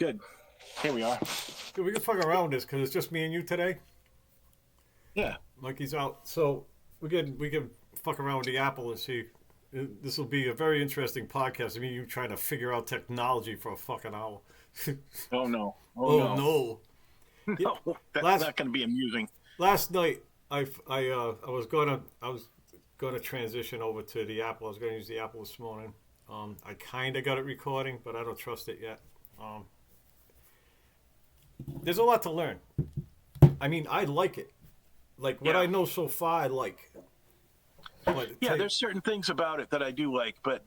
Good. Here we are. Dude, we can fuck around with this because it's just me and you today. Yeah. Mikey's out, so we can fuck around with the Apple and see. This will be a very interesting podcast. I mean, you trying to figure out technology for a fucking hour. Oh no. Oh Oh no. no! Yeah, No. That's last not going to be amusing. last night I was gonna transition over to the Apple. I was gonna use the Apple this morning. I kind of got it recording, but I don't trust it yet. Um, there's a lot to learn. I mean, I like it. Like what Yeah. I know so far, I like. But Yeah. There's certain things about it that I do like, but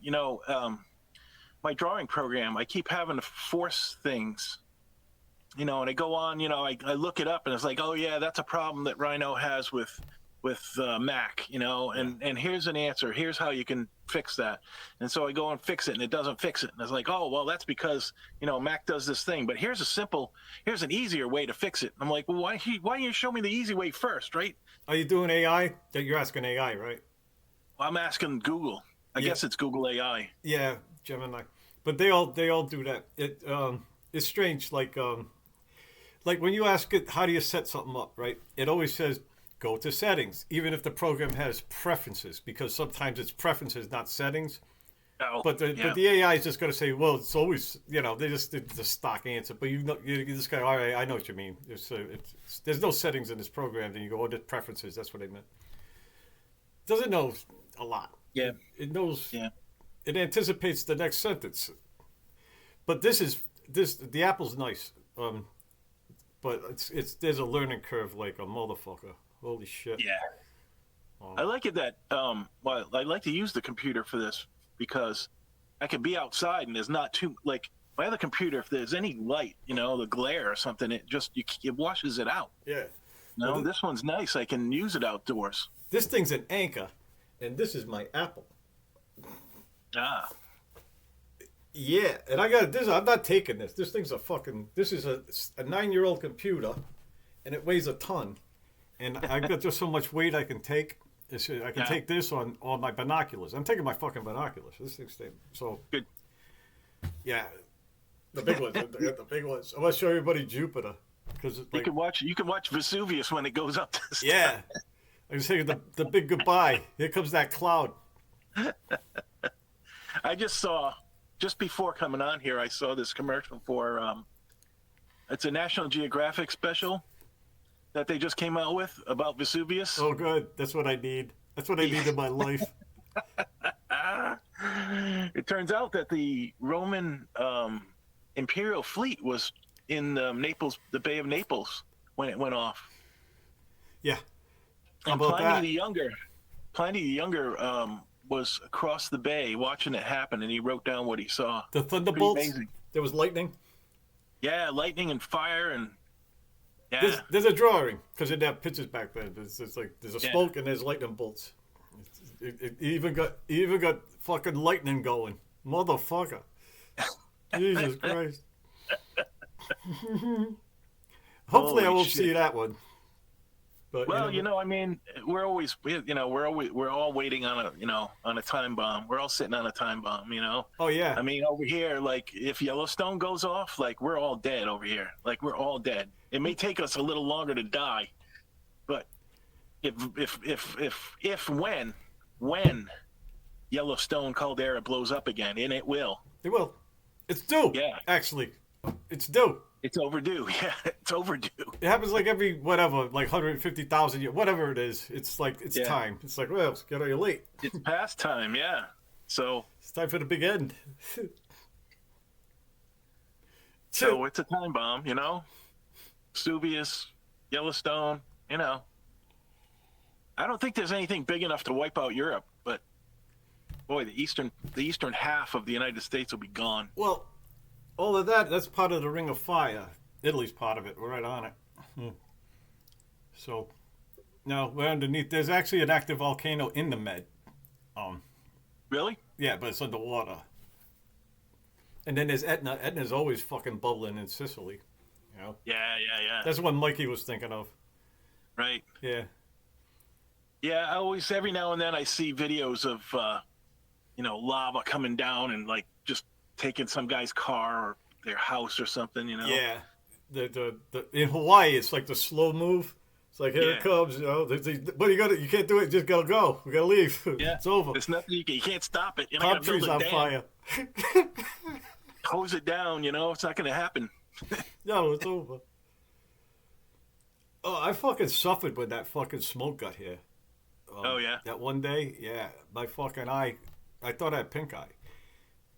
my drawing program, I keep having to force things. And I go on. I look it up, and it's like, oh yeah, that's a problem that Rhino has with Mac. And here's an answer. Here's how you can fix that. And so I go and fix it, and it doesn't fix it. And it's like, oh well, that's because Mac does this thing. But here's an easier way to fix it. I'm like, well, why don't you show me the easy way first, right? are you doing AI? That you're asking AI, right? I'm asking Google. I Yeah. guess it's Google AI. Yeah, Gemini. But they all do that. It's strange. Like when you ask it, how do you set something up, right? It always says go to settings, even if the program has preferences, because sometimes it's preferences, not settings. Oh, But the AI is just going to say, well, it's always they just did the stock answer. But you just go, all right, I know what you mean. There's no settings in this program. Then you go, oh, the preferences. That's what I meant. Doesn't know a lot. yeah, It knows. yeah. It anticipates the next sentence. But the Apple's nice. But there's a learning curve like a motherfucker. Holy shit. Yeah. Um, I like it that well, I like to use the computer for this because I can be outside and there's not too like my other computer. If there's any light, the glare or something, it washes it out. yeah. No, Well, this one's nice. I can use it outdoors. this thing's an Anchor, and this is my Apple. Ah, Yeah, and I got this. I'm not taking this. This thing's a fucking. This is a 9-year-old computer, and it weighs a ton. And I've got just so much weight I can take. I can yeah, take this on my binoculars. I'm taking my fucking binoculars. This thing's stable. So good. yeah, the big ones. The big ones. I want to show everybody Jupiter because You can watch Vesuvius when it goes up. To yeah. I was saying the big goodbye. Here comes that cloud. I just before coming on here, I saw this commercial for it's a National Geographic special that they just came out with about Vesuvius. Oh, good. That's what I need. That's what I need in my life. Ah, it turns out that the Roman imperial fleet was in Naples, the Bay of Naples, when it went off. Yeah. How And about that? Pliny the Younger was across the bay watching it happen, and he wrote down what he saw. The Pretty thunderbolts. amazing. There was lightning. Yeah, lightning and fire, and There's, yeah, there's a drawing because it had pictures back then. It's like there's a yeah. smoke and there's lightning bolts. It even got fucking lightning going, motherfucker. Jesus Christ. Hopefully I Holy won't shit. see that one. But Well, I mean, we're all waiting on a time bomb. We're all sitting on a time bomb. oh yeah, I mean, over here, like if Yellowstone goes off, like we're all dead over here. Like we're all dead. It may take us a little longer to die, but when Yellowstone caldera blows up again, and it will, it will. It's due. yeah, Actually, it's due. it's overdue. Yeah, it's overdue. It happens like every whatever, like 150,000 years, whatever it is. It's like it's Yeah, time. It's like well, get on your late. it's past time. Yeah, so It's time for the big end. so it's a time bomb. Vesuvius, Yellowstone. I don't think there's anything big enough to wipe out Europe, but boy, the eastern half of the United States will be gone. Well, all of that's part of the Ring of Fire. Italy's part of it. We're right on it. Hmm. So now we're underneath. There's actually an active volcano in the Med. Um, Really? yeah, but it's underwater. And then there's Etna. Etna's always fucking bubbling in Sicily. Yeah, yeah, yeah. That's what Mikey was thinking of. Right. Yeah. Yeah, I always every now and then I see videos of lava coming down and like just taking some guy's car or their house or something, you know. Yeah, the in Hawaii, it's like the slow move. It's like here it Yeah. comes, you know. But you can't do it. You just gotta go. We gotta leave. Yeah. It's over. There's nothing you can't stop it. You're not Palm gonna build trees a on dam, fire. hose it down. You know, it's not gonna happen. No, it's over. Oh, I fucking suffered when that fucking smoke got here. Oh yeah. That one day, yeah, my fucking eye, I thought I had pink eye.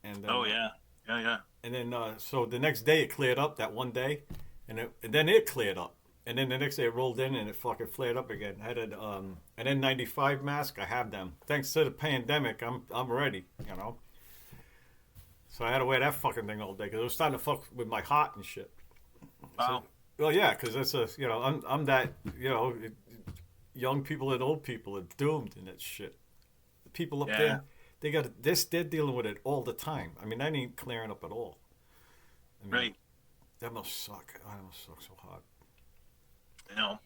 And then, Oh yeah. Yeah yeah. And then, so the next day it cleared up. That one day, and then it cleared up. And then the next day it rolled in and it fucking flared up again. I had an N95 mask. I have them. Thanks to the pandemic, I'm ready. You know. So I had to wear that fucking thing all day because it was starting to fuck with my heart and shit. Wow. Well, yeah, because that's I'm that, young people and old people are doomed in that shit. The people up Yeah. there, they're dealing with it all the time. I mean, that ain't clearing up at all. I mean, Right. That must suck. Oh, that must suck so hard. You know.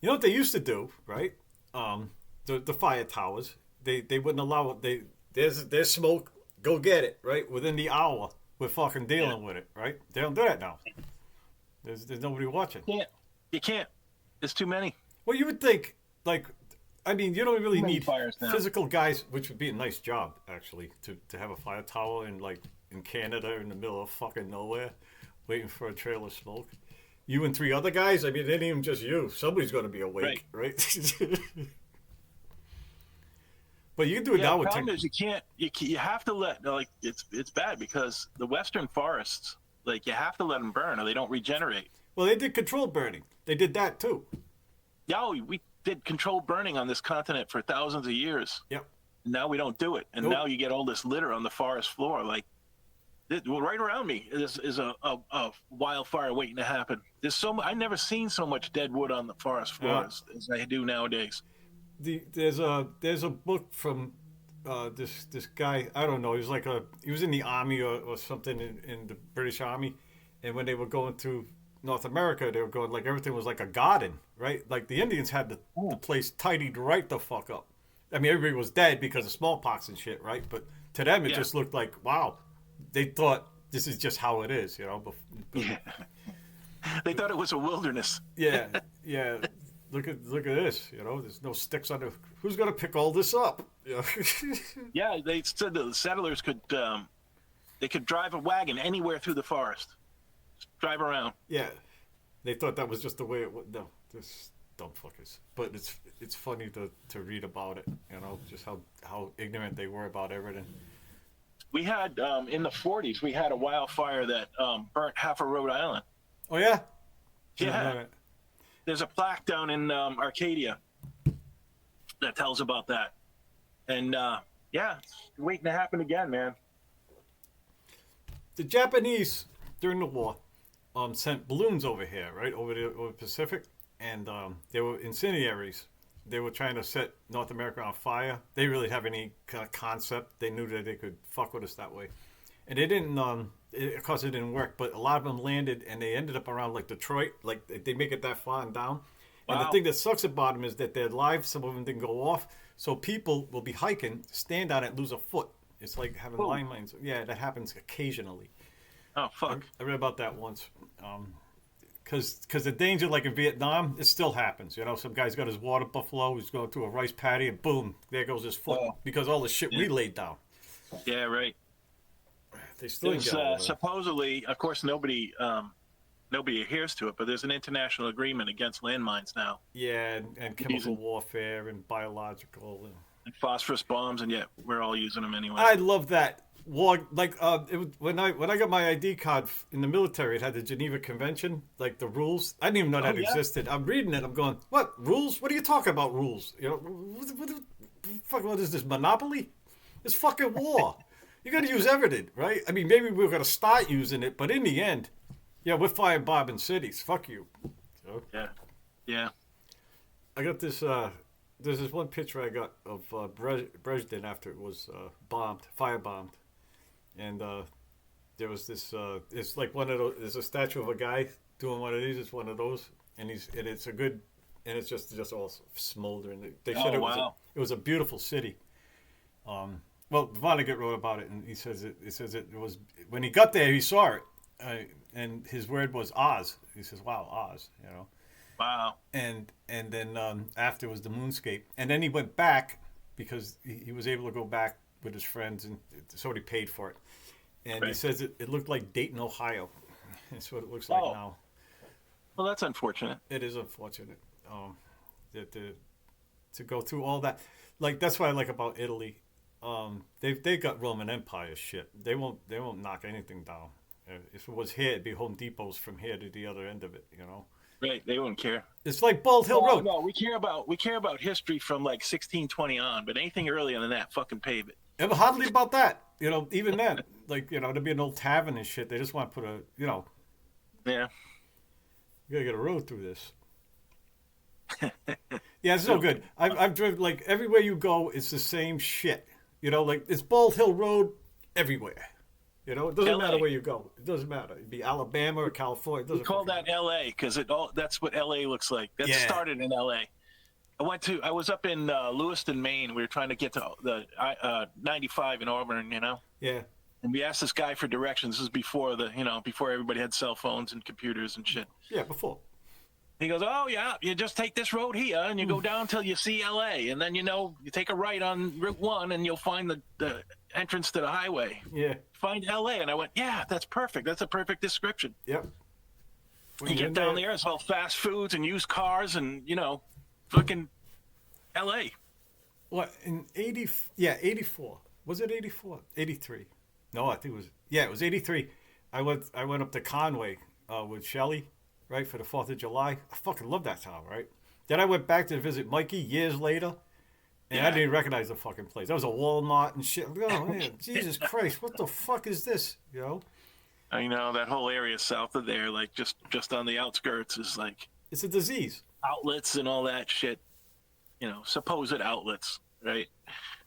You know what they used to do, right? The fire towers, they wouldn't allow it. There's smoke. Go get it, right? Within the hour, we're fucking dealing with it, right? They don't do that now. There's nobody watching. You can't. There's too many. Well, you would think, like, I mean, you don't really Too many need fires now. physical guys, which would be a nice job, actually, to have a fire tower in Canada in the middle of fucking nowhere, waiting for a trail of smoke. You and three other guys, I mean, it ain't even just you. Somebody's going to be awake, right? But you can do it Yeah. now The with problem is you have to let it's bad because the western forests, like, you have to let them burn or they don't regenerate. Well, they did controlled burning. They did that too. Yeah, we did controlled burning on this continent for thousands of years. Yep. Now we don't do it, and Nope. now you get all this litter on the forest floor. Like, well, right around me is a wildfire waiting to happen. There's I never seen so much dead wood on the forest floor as I do nowadays. There's a book from this guy. I don't know. He was in the army or something in the British Army, and when they were going through North America, they were going like everything was like a garden, right? Like the Indians had the place tidied right the fuck up. I mean, everybody was dead because of smallpox and shit, right? But to them, it just looked like, wow. They thought this is just how it is, you know. They thought it was a wilderness. Yeah. Look at this, you know. There's no sticks under. Who's gonna pick all this up? Yeah. Yeah, they said the settlers could drive a wagon anywhere through the forest, just drive around. Yeah. They thought that was just the way it was. No, this dumb fuckers. But it's funny to read about it, you know, just how ignorant they were about everything. We had in the 40s, we had a wildfire that burnt half of Rhode Island. Oh yeah. Yeah. There's a plaque down in Arcadia that tells about that. And it's waiting to happen again, man. The Japanese during the war sent balloons over here, right over the Pacific, and they were incendiaries. They were trying to set North America on fire. They really have any kind of concept. They knew that they could fuck with us that way, and they didn't. Of course, it didn't work. But a lot of them landed, and they ended up around like Detroit. Like they make it that far and down. And the Wow. thing that sucks about them is that they're live. Some of them didn't go off, so people will be hiking, stand on it, lose a foot. It's like having landmines. Yeah, that happens occasionally. Oh, fuck. I read about that once. Because the danger, like in Vietnam, it still happens. You know, some guy's got his water buffalo, he's going through a rice paddy, and boom, there goes his foot. Oh. Because all the shit we laid down. Yeah, right. They still ain't There's got it. supposedly, of course, nobody adheres to it, but there's an international agreement against landmines now, Yeah, and chemical Using- warfare and biological. and phosphorus bombs, and yet we're all using them anyway. I love that. War, like when I got my ID card in the military, it had the Geneva Convention, like the rules. I didn't even know that yeah? existed. I'm reading it. I'm going, what rules? What are you talking about rules? You know, what is this, Monopoly? It's fucking war. You got to use everything, right? I mean, maybe we're gonna start using it, but in the end, yeah, we're firebombing cities. Fuck you. So, Yeah. I got this. There's this one picture I got of Dresden after it was firebombed. And there was this. It's like one of those. There's a statue of a guy doing one of these. It's one of those, and it's a good, and it's just all smoldering. They said Oh, wow. it was a beautiful city. Well, Vonnegut wrote about it, and he says it was when he got there, he saw it, and his word was Oz. He says, "Wow, Oz," you know. Wow. And then after was the moonscape, and then he went back because he was able to go back with his friends, and so he paid for it. And he Right. says it looked like Dayton, Ohio. That's what it looks like Oh. now. Well, that's unfortunate. It is unfortunate that to go through all that. Like that's what I like about Italy. They got Roman Empire shit. They won't knock anything down. If it was here, it'd be Home Depots from here to the other end of it. You know. Right. They wouldn't care. It's like Bald Hill No, Road. no, we care about history from like 1620 on, but anything earlier than that, fucking pave it. It was hardly about that. You know, even then, like there'd be an old tavern and shit. They just want to put a Yeah. you gotta get a road through this. Yeah, it's no good. I've driven like everywhere you go, it's the same shit. You know, like it's Bald Hill Road everywhere. You know, it doesn't LA. matter where you go. It doesn't matter. It'd be Alabama or California. It We doesn't call fucking that LA because that's what LA looks like. That Yeah. started in LA. I was up in Lewiston, Maine. We were trying to get to the 95 in Auburn, you know. Yeah. And we asked this guy for directions. This is before before everybody had cell phones and computers and shit. Yeah, before. He goes, "Oh yeah, you just take this road here and you go down till you see LA, and then you take a right on Route 1 and you'll find the entrance to the highway. Yeah. Find LA." And I went, "Yeah, that's perfect. That's a perfect description." Yep. When You you're get in down there, it's all fast foods and used cars and fucking LA. What in 80? Yeah, 84. Was it 84? 83. No, I think it was 83. I went up to Conway with Shelly, right, for the 4th of July. I fucking love that town, right? Then I went back to visit Mikey years later, and I Yeah. didn't even recognize the fucking place. That was a Walmart and shit. Oh man, Jesus Christ, what the fuck is this? You know? I know that whole area south of there, like just on the outskirts, is like It's a disease. outlets and all that shit. Supposed outlets, right?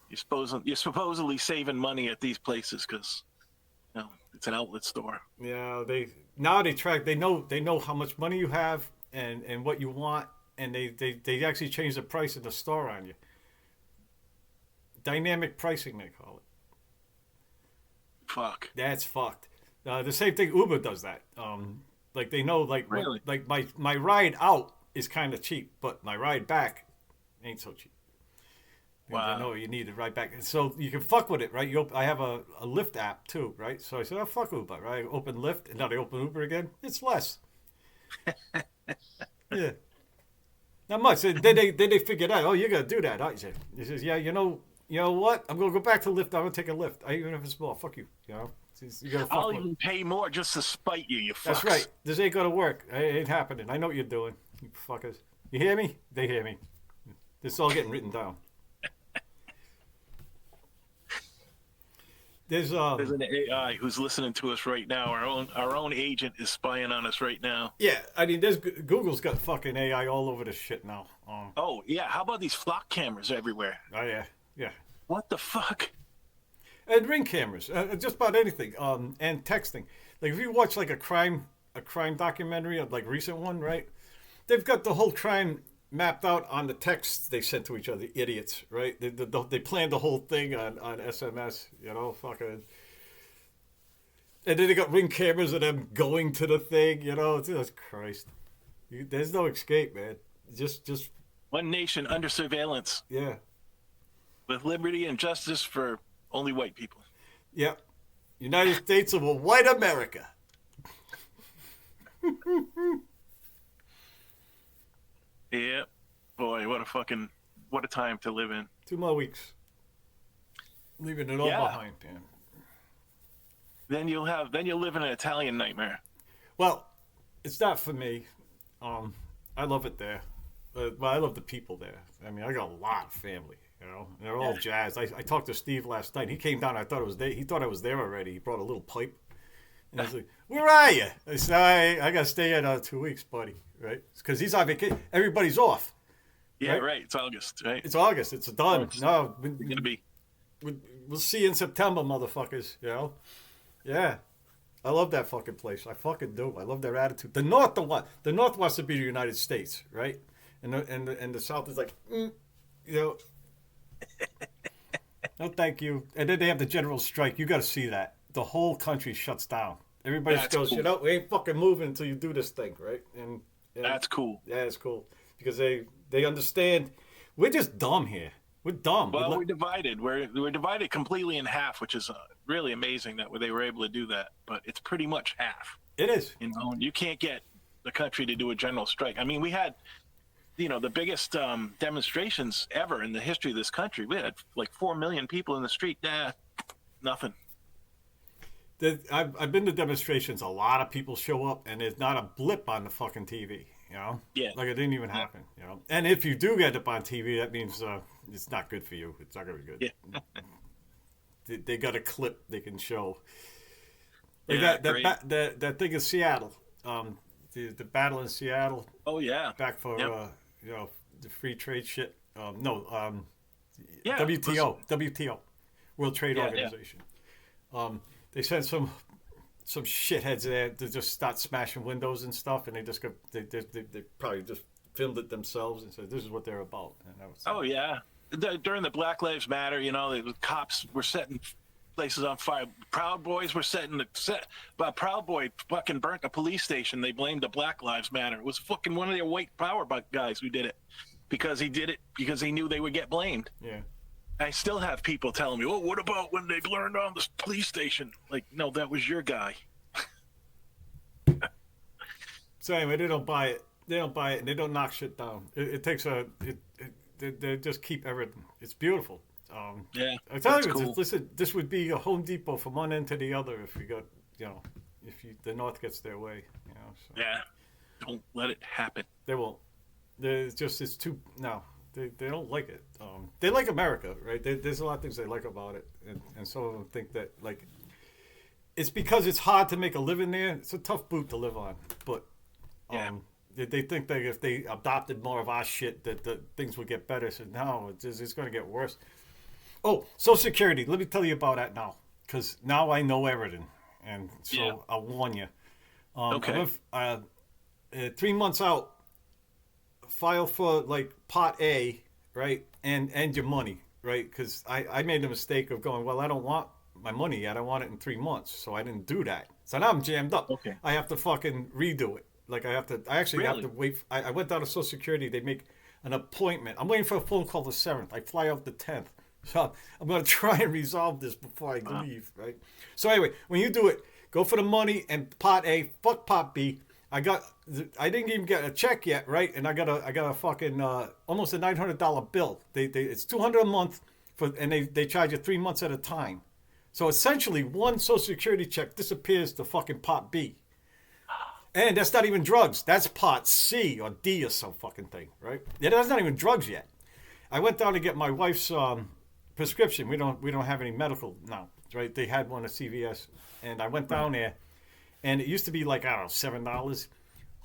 You're supposedly saving money at these places because it's an outlet store. Yeah, they track. They know how much money you have and what you want, and they actually change the price of the store on you. Dynamic pricing, they call it. Fuck. That's fucked. The same thing Uber does that. Like they know, Really? like my ride out is kind of cheap, but my ride back ain't so cheap. Because Wow. I know you need to ride back, and so you can fuck with it, right? I have a Lyft app too, right? So I said, "Oh fuck Uber," right? I open Lyft, and now they open Uber again. It's less. Yeah, not much. Then they figured out, oh, you gotta do that, aren't you? He says, "Yeah, you know what? I'm gonna go back to Lyft. I'm gonna take a Lyft, even if it's small. Fuck you, you know." You gotta fuck I'll with it. even pay more just to spite you, you fucks. That's right. This ain't gonna work. It ain't happening. I know what you're doing, you fuckers. You hear me? They hear me. This is all getting written down. There's an AI who's listening to us right now. Our own agent is spying on us right now. yeah. I mean, Google's got fucking AI all over this shit now. Oh yeah, how about these flock cameras everywhere? Oh yeah, yeah. What the fuck? And ring cameras, just about anything. And texting. Like if you watch like a crime documentary, like recent one, right? They've got the whole crime mapped out on the texts they sent to each other. Idiots, right? They planned the whole thing on SMS. You know, fucking. And then they got ring cameras of them going to the thing. You know, it's Christ. There's no escape, man. Just One nation under surveillance yeah, with liberty and justice for only white people. yeah. United States of a white America. Yeah, boy, what a time to live in. 2 more weeks. Leaving it all Yeah. behind, man. Then you'll live in an Italian nightmare. Well, it's not for me. I love it there. Well, I love the people there. I mean, I got a lot of family, you know. And they're all jazzed. I talked to Steve last night. He came down. I thought it was there. He thought I was there already. He brought a little pipe. And I was like, "Where are you?" I said, "I got to stay another 2 weeks, buddy." Right? Because he's on vacation. Everybody's off. Yeah, Right. right. It's August, right? It's August. It's done. It's No, gonna be. we'll see you in September, motherfuckers. You know? Yeah. I love that fucking place. I fucking do. I love their attitude. The North wants to be the United States, right? And the South is like, you know. No, thank you. And then they have the general strike. You got to see that. The whole country shuts down. Everybody That's goes, cool. you know, we ain't fucking moving until you do this thing, right? And That's cool. yeah, it's cool because they understand we're just dumb here. We're dumb. Well, we're divided. We're divided completely in half, which is really amazing that they were able to do that. But it's pretty much half. It is. You know, you can't get the country to do a general strike. I mean, we had, you know, the biggest demonstrations ever in the history of this country. We had like 4 million people in the street. Nothing. I've been to demonstrations. A lot of people show up, and there's not a blip on the fucking TV. You know, Yeah. like it didn't even happen. You know, and if you do get up on TV, that means it's not good for you. It's not gonna be good. Yeah. They got a clip they can show. Like Yeah, that thing in Seattle, the battle in Seattle. Oh yeah. Back for Yep. you know, the free trade shit. Yeah. WTO, World Trade Yeah, Organization. They sent some shitheads there to just start smashing windows and stuff, and they probably just filmed it themselves and said this is what they're about. And that was, Oh yeah. During the Black Lives Matter, you know, the cops were setting places on fire. Proud Boys were but Proud Boy fucking burnt a police station. They blamed the Black Lives Matter. It was fucking one of their white power guys who did it because he did it because he knew they would get blamed. yeah. I still have people telling me, "Oh, what about when they burned on the police station?" Like, no, that was your guy. So anyway, they don't buy it. They don't buy it, and they don't knock shit down. It takes they just keep everything. It's beautiful. Yeah, I tell that's you, cool. listen, this would be a Home Depot from one end to the other if we got, you know, the North gets their way, you know. So Yeah, don't let it happen. they won't. It's too no. They don't like it. They like America, right? There's a lot of things they like about it, and some of them think that like it's because it's hard to make a living there. It's a tough boot to live on, but Yeah. they think that if they adopted more of our shit, that things would get better. So no, it's going to get worse. Oh, Social Security. Let me tell you about that now, because now I know everything, and so Yeah. I'll warn you. Okay. 3 months out, file for like Part A, right, and your money, right? Because I made the mistake of going, well, I don't want my money yet. I want it in 3 months, so I didn't do that. So now I'm jammed up. Okay. I have to fucking redo it. Like I actually have Really? to wait. I went down to Social Security. They make an appointment. I'm waiting for a phone call the 7th. I fly out the 10th. So I'm going to try and resolve this before I leave, right? So anyway, when you do it, go for the money and Part A, fuck Part B. I didn't even get a check yet, right? And I got a fucking almost a $900 bill. It's $200 a month and they charge you 3 months at a time. So essentially, one Social Security check disappears to fucking Part B. And that's not even drugs. That's Part C or D or some fucking thing, right? Yeah, that's not even drugs yet. I went down to get my wife's prescription. We don't have any medical now, right? They had one at CVS, and I went down there, and it used to be like I don't know $7,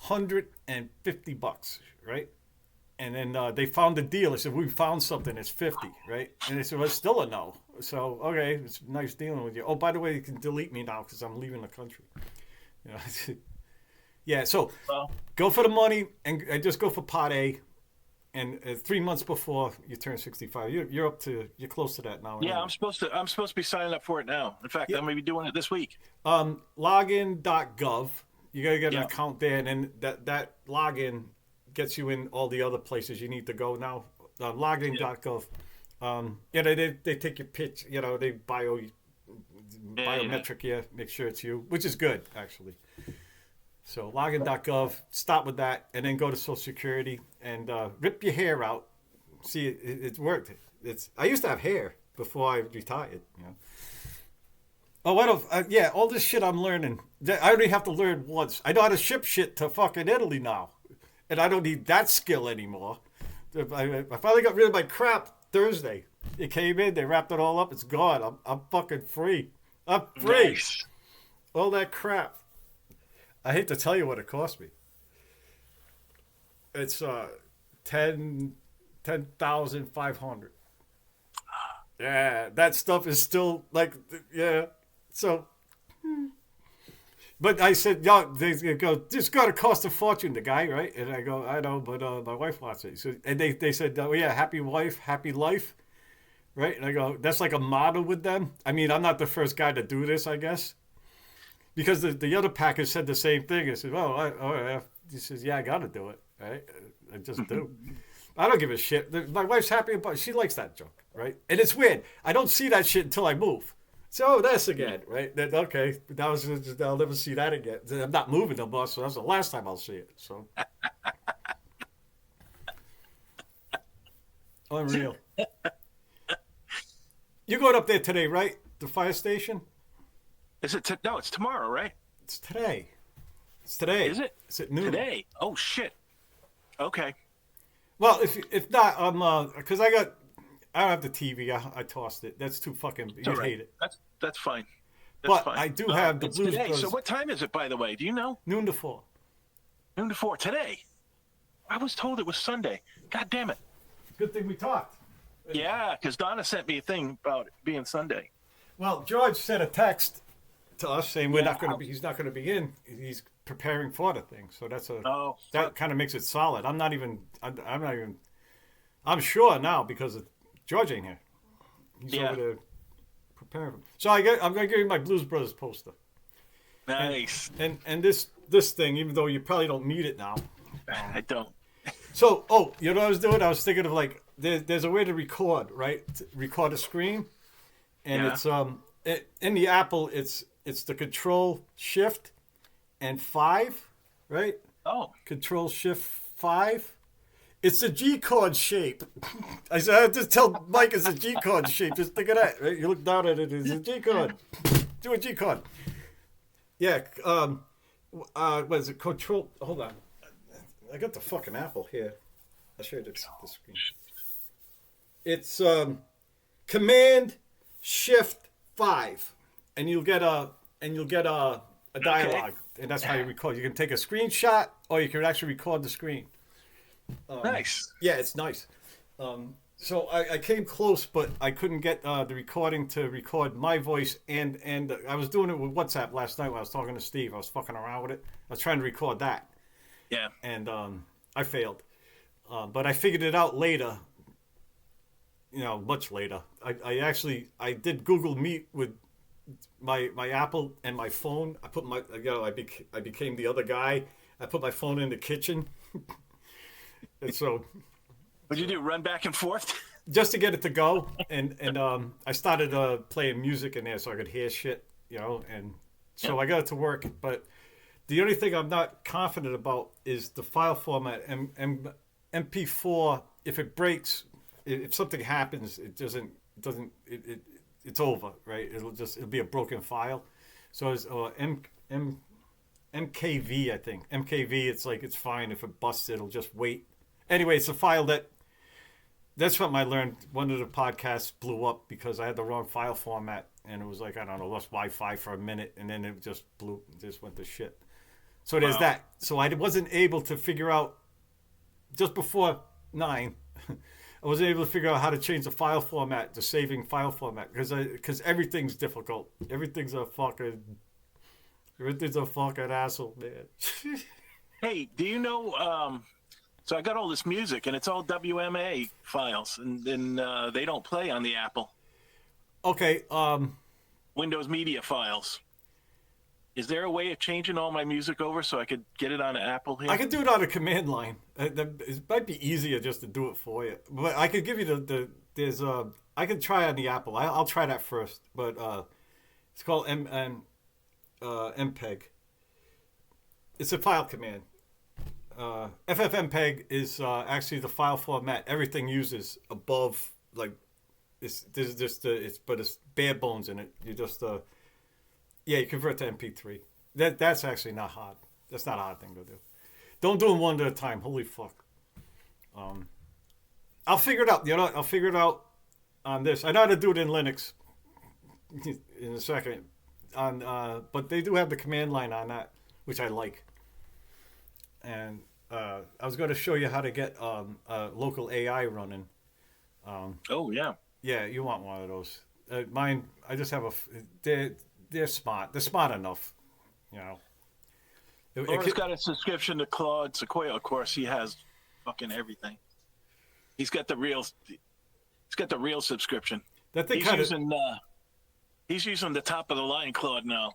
$150, right? And then they found a deal. They said we found something. It's $50, right? And they said well, it's still a no. So okay, it's nice dealing with you. Oh, by the way, you can delete me now because I'm leaving the country. You know. Yeah, so Well, go for the money and just go for Part A. And 3 months before you turn 65, you're close to that now. yeah, anyway. I'm supposed to be signing up for it now. In fact, Yeah. I'm gonna be doing it this week. Login.gov. You gotta get an Yeah. account there, and then that login gets you in all the other places you need to go now. Login.gov. They take your pitch. You know, they biometric you, make sure it's you, which is good actually. So login.gov, start with that, and then go to Social Security and rip your hair out. See, it worked. I used to have hair before I retired. You know. Oh, all this shit I'm learning. I only have to learn once. I know how to ship shit to fucking Italy now, and I don't need that skill anymore. I finally got rid of my crap Thursday. It came in, they wrapped it all up. It's gone. I'm fucking free. I'm free. Nice. All that crap. I hate to tell you what it cost me. It's $10,500. Yeah, that stuff is still like yeah. So, but I said, "Yo," they go, "This got to cost a fortune." The guy, right? And I go, "I know, but my wife wants it." So, and they said, "Oh yeah, happy wife, happy life." right? And I go, that's like a motto with them. I mean, I'm not the first guy to do this, I guess, because the other packers said the same thing. I said, well, yeah. He says, yeah, I got to do it, right? I just do. I don't give a shit. My wife's happy about it. She likes that junk, right? And it's weird. I don't see that shit until I move. So that's again, right? That, okay, that was just, I'll never see that again. I'm not moving no more, so that's the last time I'll see it. So unreal. You're going up there today, right? The fire station? Is it? No, it's tomorrow, right? It's today. It's today. Is it? It's at noon. Today? Oh shit. Okay. Well, if not, because I don't have the TV. I tossed it. That's too fucking. It's You'd all right. hate it. That's fine. That's But fine. I do have the It's Blues today. Brothers. So what time is it, by the way? Do you know? Noon to 4. Noon to 4 today. I was told it was Sunday. God damn it. Good thing we talked. Yeah, because Donna sent me a thing about it being Sunday. Well, George sent a text to us saying we're not going to be. He's not going to be in. He's preparing for the thing. So that's a. Oh, That kind of makes it solid. I'm not even. I'm not even. I'm sure now because George ain't here. He's Yeah. over there preparing. So I'm going to give you my Blues Brothers poster. nice. And this thing, even though you probably don't need it now. I don't. So, you know what I was doing? I was thinking of like, there's a way to record, right? To record a screen, and Yeah. it's in the Apple, it's the Control Shift and 5, right? Oh, Control Shift 5. It's a G chord shape. I said, I just tell Mike it's a G chord shape. Just think of that, right? You look down at it, it's a G chord. Do a G chord. Yeah. What is it? Control. Hold on. I got the fucking Apple here. I'll show you the screen. It's Command Shift 5, and you'll get a dialogue, and that's how you record. You can take a screenshot, or you can actually record the screen. nice. Yeah, it's nice. So I came close, but I couldn't get the recording to record my voice, and I was doing it with WhatsApp last night when I was talking to Steve. I was fucking around with it. I was trying to record that. Yeah. And I failed. But I figured it out later, much later. I did Google Meet with my Apple and my phone. I put I became the other guy. I put my phone in the kitchen. And so What'd you do? Run back and forth? just to get it to go, and I started playing music in there so I could hear shit, and so I got it to work. But the only thing I'm not confident about is the file format. MP4. If it breaks, if something happens, it's over, right? It'll be a broken file. So it's MKV, I think. MKV, it's fine. If it busts, it'll just wait. Anyway, it's a file that's something I learned. One of the podcasts blew up because I had the wrong file format, and it was like, I don't know, lost Wi-Fi for a minute, and then it just went to shit. So there's that. So I wasn't able to figure out, just before 9, I wasn't able to figure out how to change the file format, the saving file format, because everything's difficult. Everything's a fucking asshole, man. Hey, do you know? So I got all this music, and it's all WMA files, and they don't play on the Apple. Okay. Windows Media files. Is there a way of changing all my music over so I could get it on Apple here? I could do it on a command line. It might be easier just to do it for you. But I could give you there's I could try on the Apple. I'll try that first. But it's called MPEG. It's a file command. FFmpeg is actually the file format everything uses above, like it's bare bones in it. You just you convert to MP3. That's actually not hard. That's not a hard thing to do. Don't do them one at a time. Holy fuck. I'll figure it out. I'll figure it out on this. I know how to do it in Linux in a second. But they do have the command line on that, which I like. And I was going to show you how to get a local AI running. Oh yeah. Yeah, you want one of those. Mine, I just have they're smart. They're smart enough, Laura's got a subscription to Claude Sequoia. Of course, he has fucking everything. He's got the got the real subscription. That thing He's kind of using he's using the top of the line Claude now.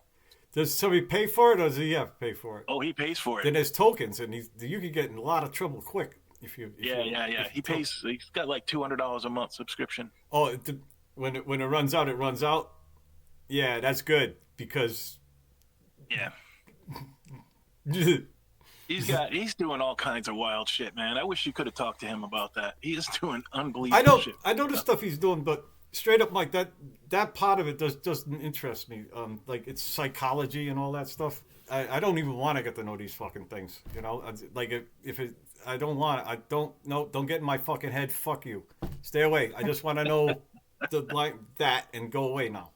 does somebody pay for it, or does he have to pay for it? Oh, he pays for it. Then there's tokens, and you can get in a lot of trouble quick if you. Yeah. He pays. He's got like $200 a month subscription. Oh, when it runs out, it runs out. Yeah, that's good because. Yeah. He's doing all kinds of wild shit, man. I wish you could have talked to him about that. He is doing unbelievable shit. I know the stuff he's doing, but straight up, Mike, that part of it doesn't interest me. Like it's psychology and all that stuff. I don't even want to get to know these fucking things. You know, like if it, I don't want it. I don't no, don't get in my fucking head. Fuck you. Stay away. I just want to know like that and go away now.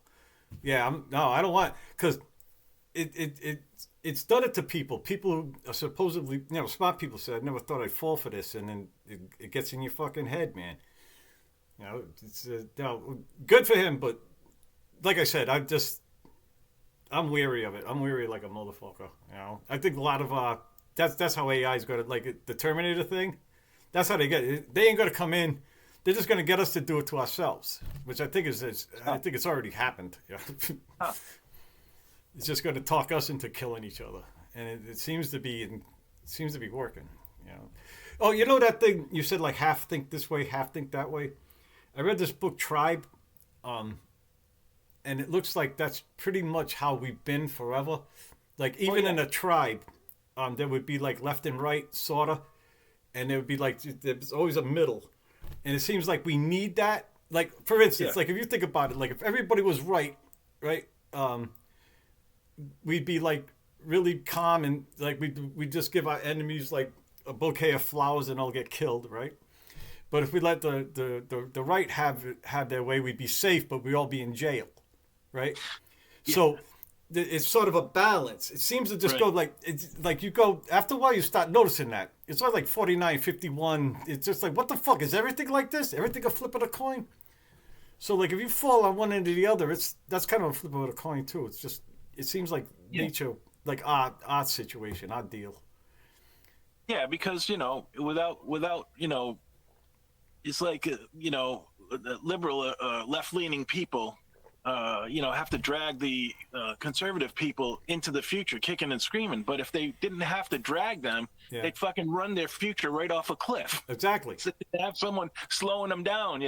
Yeah, I don't want because it's done it to people. People who are supposedly, smart people said, I never thought I'd fall for this, and then it gets in your fucking head, man. It's good for him, but like I said, I'm weary of it. I'm weary like a motherfucker. I think a lot of that's how AI's got it. Like the Terminator thing, that's how they get it. They ain't gonna come in. They're just gonna get us to do it to ourselves, which I think I think it's already happened. It's just going to talk us into killing each other, and it seems to be working. Oh, that thing you said, like half think this way, half think that way. I read this book Tribe, and it looks like that's pretty much how we've been forever. Like even in a tribe, there would be like left and right, sorta, and there would be like there's always a middle, and it seems like we need that. Like for instance, like if you think about it, like if everybody was right, we'd be like really calm and like we just give our enemies like a bouquet of flowers and they'll get killed, right? But if we let the right have their way, we'd be safe, but we'd all be in jail, right? Yeah. So it's sort of a balance. It seems to just go like it's like you go after a while you start noticing that it's sort of like 49-51. It's just like what the fuck is everything like this? Everything a flip of a coin. So like if you fall on one end or the other, that's kind of a flip of a coin too. It's just. It seems like nature, like odd situation, odd deal. Yeah, because without it's like liberal, left-leaning people, have to drag the conservative people into the future, kicking and screaming. But if they didn't have to drag them, they'd fucking run their future right off a cliff. Exactly. So they have someone slowing them down.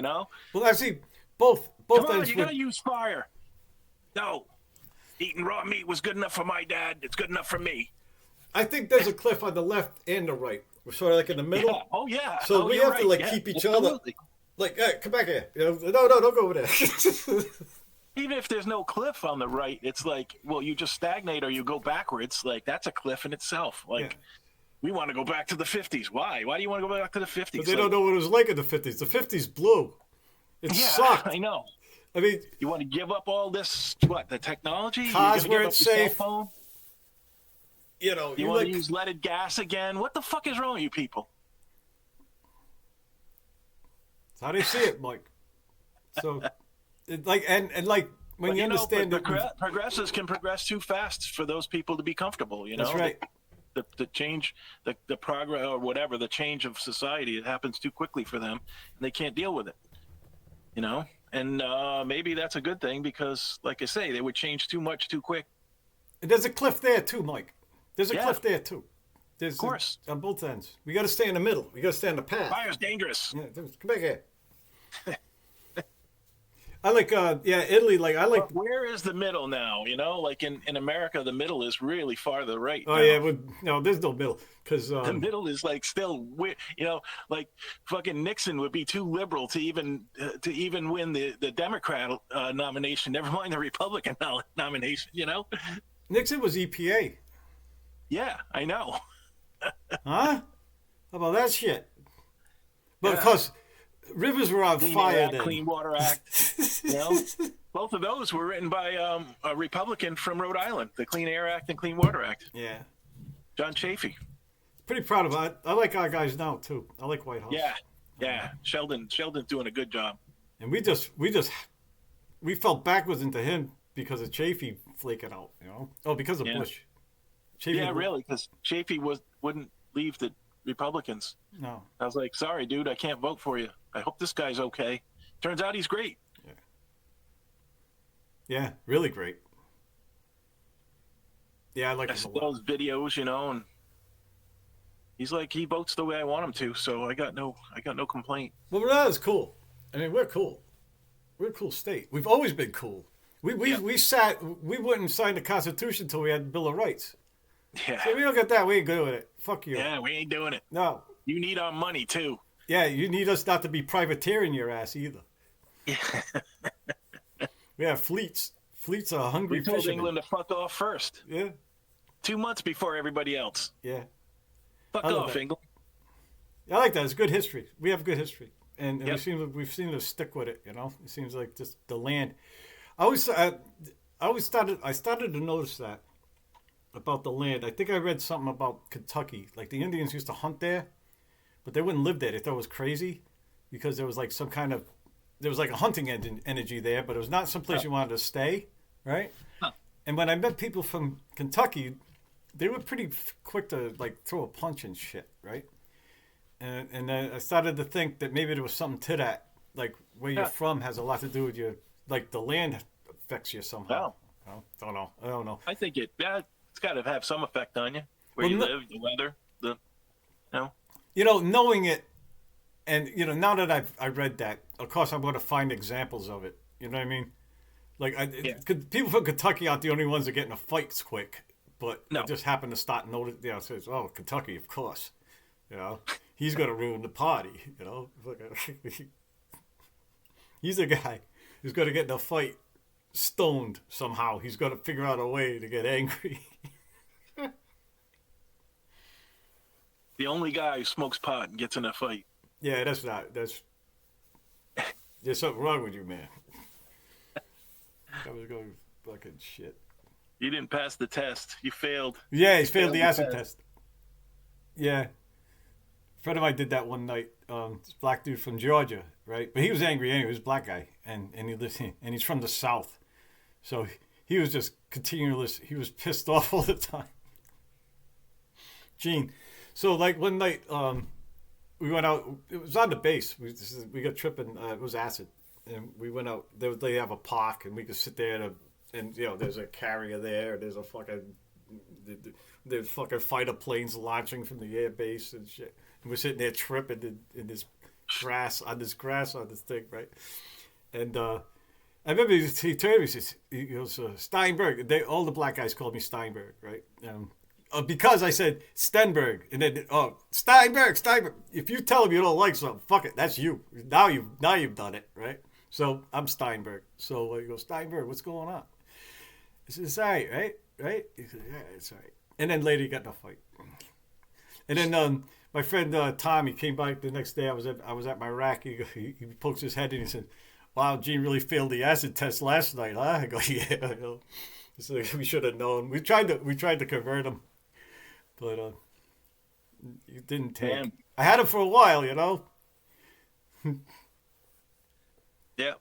Well, actually, both. Come on, you gotta use fire. No. Eating raw meat was good enough for my dad. It's good enough for me. I think there's a cliff on the left and the right. We're sort of like in the middle. Yeah. Oh, yeah. So we have to keep each other. Like, hey, come back here. No, don't go over there. Even if there's no cliff on the right, it's like, well, you just stagnate or you go backwards. Like, that's a cliff in itself. Like, we want to go back to the 50s. Why? Why do you want to go back to the 50s? But they don't know what it was like in the 50s. The 50s blew. It sucked. I know. I mean, you want to give up all this, the technology? Cars where it's safe. You want to use leaded gas again? What the fuck is wrong with you people? That's how they see it, Mike. So, when you understand that progressives can progress too fast for those people to be comfortable. That's right. The change, the progress or whatever, the change of society, it happens too quickly for them, and they can't deal with it. And maybe that's a good thing because, like I say, they would change too much too quick. And there's a cliff there too, Mike. There's a cliff there too. Of course. On both ends. We got to stay in the middle. We got to stay on the path. Fire's dangerous. Yeah, come back here. I like, Italy. Like, I like. But where is the middle now? Like in America, the middle is really far to the right. Oh, yeah. No, there's no middle. Because the middle is like still, like fucking Nixon would be too liberal to even win the Democrat nomination. Never mind the Republican nomination. Nixon was EPA. Yeah, I know. Huh? How about that shit? But of course, rivers were on fire then. Clean Water Act. Both of those were written by a Republican from Rhode Island. The Clean Air Act and Clean Water Act. Yeah. John Chafee. Pretty proud of it. I like our guys now too. I like Whitehouse. Yeah. Sheldon's doing a good job. And we fell backwards into him because of Chafee flaking out. Oh, because of Bush. Chafee really, because Chafee wouldn't leave the Republicans. No. I was like, sorry, dude, I can't vote for you. I hope this guy's okay. Turns out he's great. Yeah, really great. Yeah, I like I him a see lot. those videos, and he's like, he votes the way I want him to, so I got no complaint. Well, that is cool. I mean, we're cool. We're a cool state. We've always been cool. We wouldn't sign the Constitution until we had the Bill of Rights. Yeah. So we don't get that. We ain't good with it. Fuck you. Yeah, we ain't doing it. No. You need our money too. Yeah, you need us not to be privateering your ass either. Yeah. We have fleets. Fleets are hungry We told fishermen. England to fuck off first. Yeah. 2 months before everybody else. Yeah. Fuck I love off, that. England. I like that. It's good history. We have good history, and Yep. we've seen to stick with it. It seems like just the land. I started to notice that about the land. I think I read something about Kentucky. Like the Indians used to hunt there, but they wouldn't live there. They thought it was crazy because there was like there was like a hunting energy there, but it was not someplace you wanted to stay, right? Huh. And when I met people from Kentucky, they were pretty quick to like throw a punch and shit, right? And then I started to think that maybe there was something to that. Like where you're from has a lot to do with like the land affects you somehow. Wow. I don't know. I think it's got to have some effect on you. Where you live, the weather, Knowing it, and now that I read that, of course I'm going to find examples of it. You know what I mean? Like, people from Kentucky aren't the only ones that get into fights quick, but No. I just happen to start noticing. It says, "Oh, Kentucky, of course." He's going to ruin the party. He's a guy who's going to get in a fight, stoned somehow. He's going to figure out a way to get angry. the only guy who smokes pot and gets in a fight. Yeah, there's something wrong with you, man. I was going fucking shit. You didn't pass the test. You failed. Yeah, he failed the the acid test. test. Yeah. A friend of mine did that one night. This black dude from Georgia, right? But he was angry anyway. He was a black guy. And he's from the South. So he was just continuous. He was pissed off all the time. Gene. So like one night, we went out. It was on the base. We got tripping. It was acid. And we went out. They have a park, and we could sit there and there's a carrier there. There's a fucking there's fucking fighter planes launching from the air base and shit. And we're sitting there tripping in this grass on this thing, right? And I remember he turned to me. He goes, Steinberg. All the black guys called me Steinberg, right? Because I said Stenberg, and then Steinberg. If you tell them you don't like something, fuck it, that's you. Now you've done it, right? So I'm Steinberg. So he goes, Steinberg, what's going on? I said, it's all right, right? He said, yeah, it's all right. And then later he got in a fight. And then my friend Tom, he came back the next day. I was at my rack. He pokes his head in and he said, "Wow, Gene really failed the acid test last night, huh?" I go, "Yeah, It's like, we should have known. We tried to convert him, but it didn't take. Damn. I had him for a while, Yeah.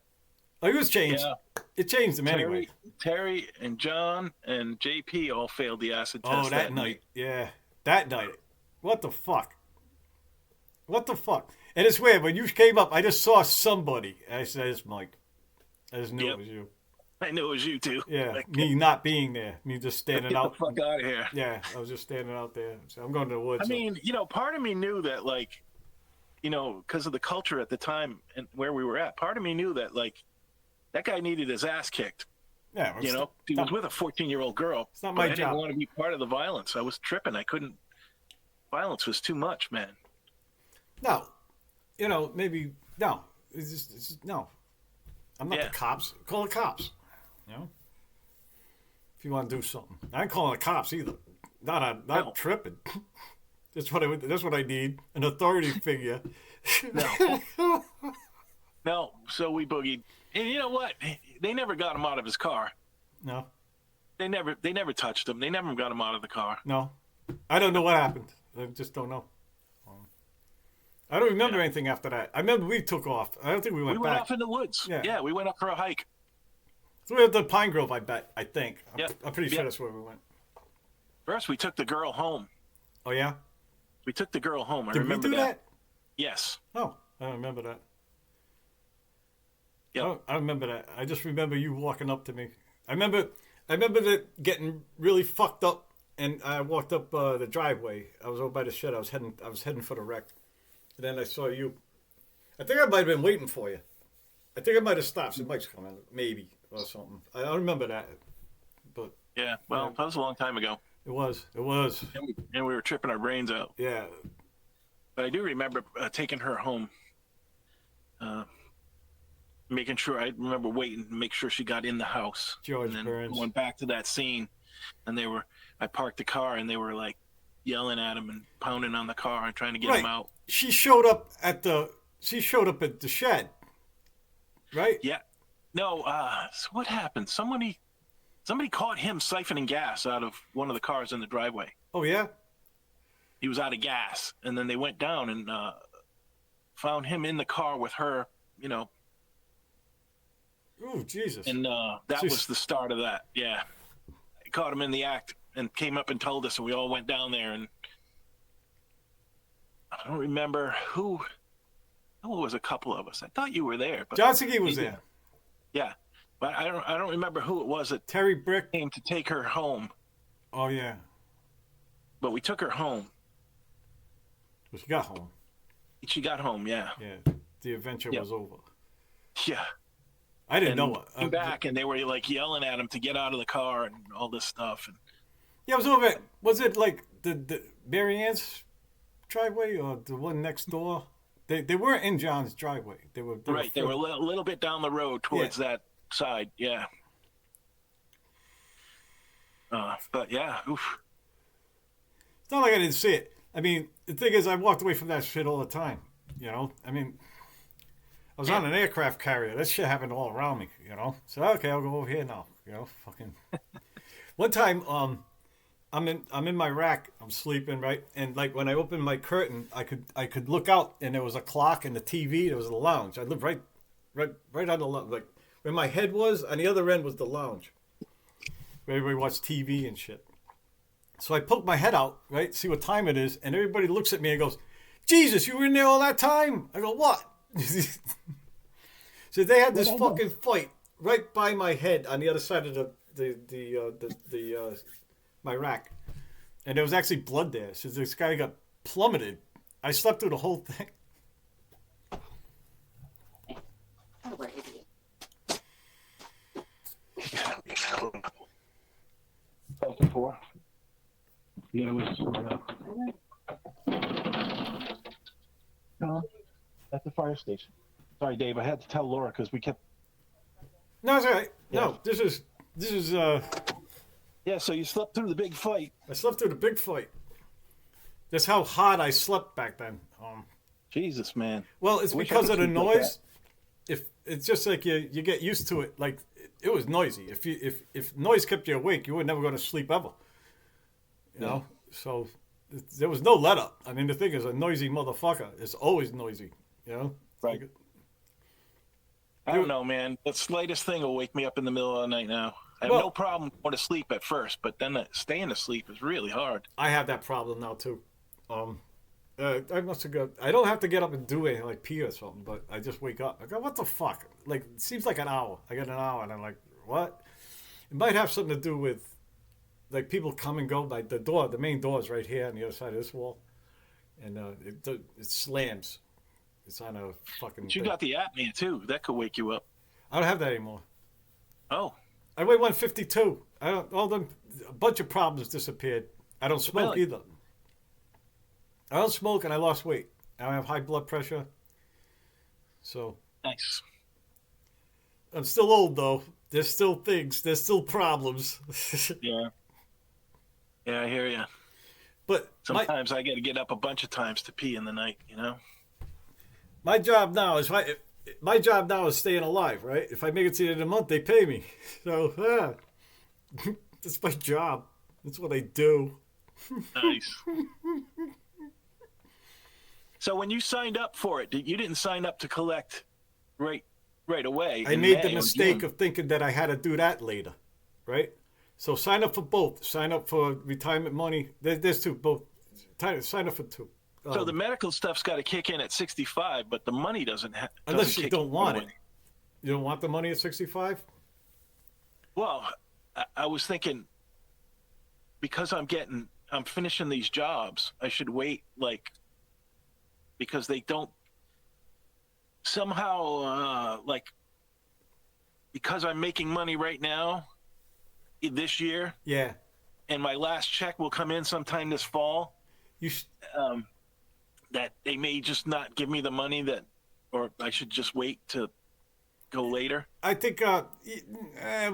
Oh, he was changed. Yeah. It changed him anyway. Terry and John and JP all failed the acid test. Oh, that night. Yeah, that night. What the fuck? And it's weird. When you came up, I just saw somebody. I said, "It's Mike." I just knew it was you. I knew it was you too. Yeah, Like, me not being there. Me just standing get out. the fuck out of here. Yeah, I was just standing out there. So I'm going to the woods. I mean, part of me knew that, like, because of the culture at the time and where we were at, part of me knew that, like, that guy needed his ass kicked. yeah, He was with a 14-year-old girl. It's not but my I didn't job. want to be part of the violence. I was tripping. I couldn't. Violence was too much, man. No, maybe no. It's just no. I'm not Yeah. the cops. Call the cops. If you want to do something, I ain't calling the cops either. Not No. tripping. That's what I need. An authority figure. No. No. So we boogied, and you know what? They never got him out of his car. No, They never touched him. They never got him out of the car. no. I don't know what happened. I just don't know. I don't remember anything after that. I remember we took off. I don't think we went We went back. off in the woods. Yeah. Yeah, we went up for a hike. So we went to Pine Grove, I bet. I think. Yeah. I'm pretty sure Yeah. that's where we went. First, we took the girl home. Oh yeah. We took the girl home. I Did we remember do that? Yes. Oh, I don't remember that. Yep. I remember that. I just remember you walking up to me. I remember that getting really fucked up, and I walked up the driveway. I was over by the shed. I was heading for the wreck, and then I saw you. I think I might have been waiting for you. I think I might have stopped. Said Mike's coming, maybe or something. I don't remember that, but Yeah. Well, that was a long time ago, it was. It was. and we were tripping our brains out. Yeah. But I do remember taking her home, making sure. I remember waiting to make sure she got in the house. George and then Burns. went back to that scene, and I parked the car, and they were like yelling at him and pounding on the car and trying to get him out. She showed up at the shed, right? Yeah. No. So what happened? Somebody caught him siphoning gas out of one of the cars in the driveway. Oh yeah. He was out of gas, and then they went down and found him in the car with her. You know, Ooh, Jesus. and that was the start of that. Yeah, I caught him in the act and came up and told us, and we all went down there. And I don't remember who. Oh, it was a couple of us. I thought you were there. But John Segui was there. yeah, but I don't remember who it was that Terry Brick. came to take her home. Oh yeah. But we took her home. Well, she got home. She got home. Yeah, Yeah. The adventure was over. yeah. I didn't And know it. came back, and they were like yelling at him to get out of the car and all this stuff. And Yeah, it was over. Was it like the Mary Ann's driveway or the one next door? They weren't in John's driveway. They were they were a little bit down the road towards that side. Yeah. But yeah, oof. It's not like I didn't see it. I mean, the thing is, I walked away from that shit all the time. You know, I mean, I was on an aircraft carrier. That shit happened all around me. You know, so okay, I'll go over here now. You know, fucking. One time, I'm in my rack. I'm sleeping, right, and like when I opened my curtain, I could look out, and there was a clock and the TV. There was a lounge. I lived right on the like where my head was. On the other end was the lounge, where everybody watched TV and shit. So I poke my head out, right, see what time it is, and everybody looks at me and goes, "Jesus, you were in there all that time?" I go, "What?" So they had this fucking fight right by my head on the other side of the my rack, and there was actually blood there. So this guy got plummeted. I slept through the whole thing. Oh, we're idiots. Before. Yeah, it was. No, at the fire station. Sorry, Dave. I had to tell Laura because we kept. No, it's all right. Yeah. No, this is. Yeah, so you slept through the big fight. I slept through the big fight. That's how hard I slept back then. Jesus, man. Well, it's Wish I because could of the sleep like noise. If it's just like you get used to it. Like it was noisy. If noise kept you awake, you were never going to sleep ever. You know. So there was no let up. I mean, the thing is, a noisy motherfucker is always noisy. You know. Right. I don't know, man. The slightest thing will wake me up in the middle of the night now. I have no problem going to sleep at first, but then staying asleep is really hard. I have that problem now too. I must have got. I don't have to get up and do anything like pee or something, but I just wake up. I go, what the fuck? Like, it seems like an hour. I get an hour, and I'm like, what? It might have something to do with, like, people come and go. Like the door, the main door is right here on the other side of this wall, and it slams. It's on a fucking. But you thing. got the apnea too. That could wake you up. I don't have that anymore. Oh, I weigh 152. I don't. All them. A bunch of problems disappeared. I don't smoke Really? either. I don't smoke, and I lost weight. I don't have high blood pressure. So nice. I'm still old, though. There's still things. There's still problems. Yeah. Yeah, I hear you. But Sometimes I got to get up a bunch of times to pee in the night. You know. my job now is my job now is staying alive. Right? If I make it to the end of the month, they pay me. So that's my job. That's what I do. Nice. So when you signed up for it, you didn't sign up to collect right away. I in made May the or mistake June. of thinking that I had to do that later, right? So sign up for both. Sign up for retirement money. There's two, both. Sign up for two. So the medical stuff's got to kick in at 65, but the money doesn't. Unless you don't want it. You don't want the money at 65? Well, I was thinking because I'm finishing these jobs, I should wait because they don't somehow because I'm making money right now this year, Yeah. and my last check will come in sometime this fall. You That they may just not give me the money or I should just wait to go later. I think, well,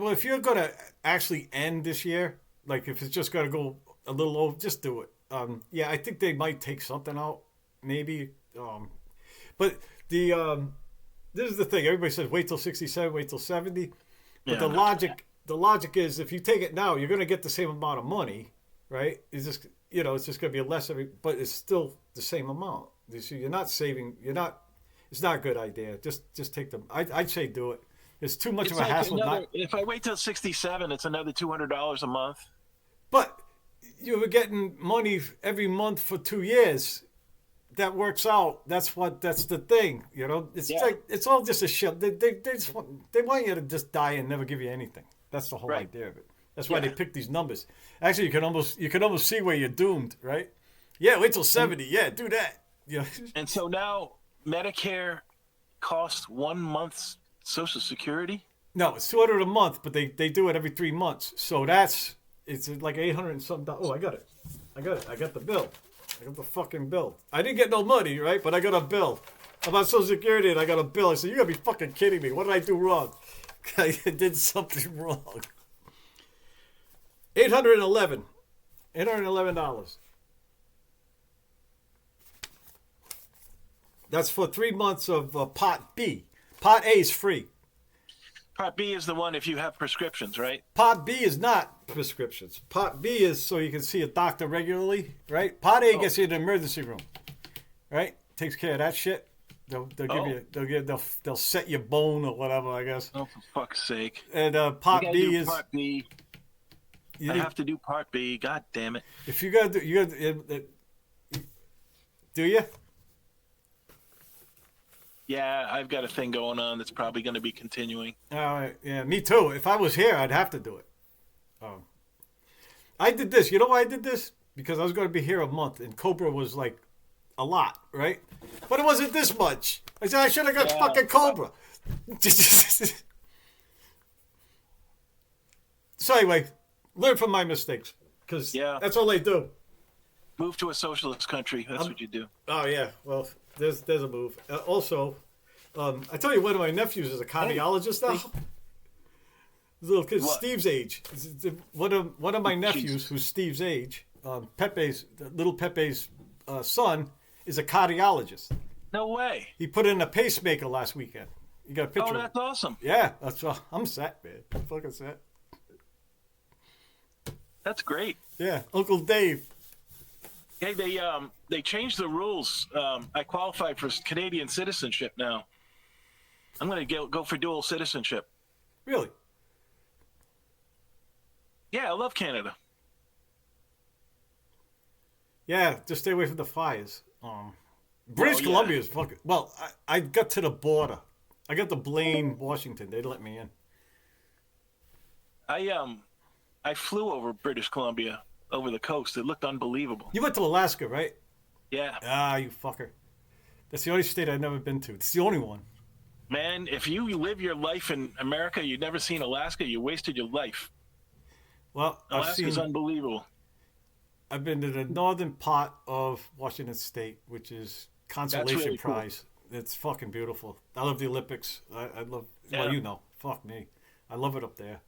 if you're going to actually end this year, like if it's just going to go a little over, just do it. Yeah, I think they might take something out, maybe. But this is the thing. Everybody says wait till 67, wait till 70. But Yeah, the no. logic is if you take it now, you're going to get the same amount of money, right? It's just, it's just going to be less but it's still the same amount. So you're not saving, it's not a good idea. Just take them. I'd say do it. It's too much It's of a hassle. if I wait till 67, it's another $200 a month. But you were getting money every month for 2 years. That works out. That's the thing. It's Yeah. like it's all just a shit. They want you to just die and never give you anything. That's the whole Right. idea of it. That's why they Yeah. pick these numbers. Actually, you can almost see where you're doomed, right? Yeah, wait till 70. Yeah, do that. Yeah. And so now Medicare costs 1 month's Social Security. No, it's $200 a month, but they do it every 3 months. So it's like 800 and something. Oh, I got it. I got the bill. I got the fucking bill. I didn't get no money, right? But I got a bill. I'm on Social Security and I got a bill. I said, you gotta be fucking kidding me. What did I do wrong? I did something wrong. $811. That's for 3 months of Pot B. Pot A is free. Part B is the one if you have prescriptions, right? Pot B is not prescriptions. Pot B is so you can see a doctor regularly, right? Pot A gets you in the emergency room, right? Takes care of that shit. They'll they'll set your bone or whatever, I guess. Oh, for fuck's sake! And I Pot gotta B do is Part B. I have to do Part B. God damn it! if you gotta do you? Yeah, I've got a thing going on that's probably going to be continuing. All right, yeah, me too. If I was here, I'd have to do it. I did this. You know why I did this? Because I was going to be here a month, and Cobra was like a lot, right? But it wasn't this much. I said I should have got Yeah. fucking Cobra. So anyway, learn from my mistakes, because Yeah. that's all they do. Move to a socialist country. That's what you do. Oh yeah, well, there's a move. Also, I tell you, one of my nephews is a cardiologist now. His little kid, What? Steve's age. One of my nephews, Jesus. who's Steve's age, little Pepe's son, is a cardiologist. No way. He put in a pacemaker last weekend. You got a picture Oh, of that's him. awesome. Yeah, that's I'm set, man. I'm fucking set. That's great. Yeah, Uncle Dave. Hey, they changed the rules. I qualified for Canadian citizenship now. I'm going to go for dual citizenship. Really? Yeah, I love Canada. Yeah, just stay away from the fires. British yeah. Columbia is fucking. Well, I got to the border. I got to Blaine, Washington. They let me in. I flew over British Columbia over the coast. It looked unbelievable. You went to Alaska, right? Yeah, Ah, you fucker. That's the only state I've never been to. It's the only one. man. If you live your life in America, you've never seen Alaska. You wasted your life. Well, Alaska's unbelievable. I've been to the northern part of Washington State, which is Consolation really cool. Prize. It's fucking beautiful. I love the Olympics. I love. Yeah. Well, you know, fuck me. I love it up there.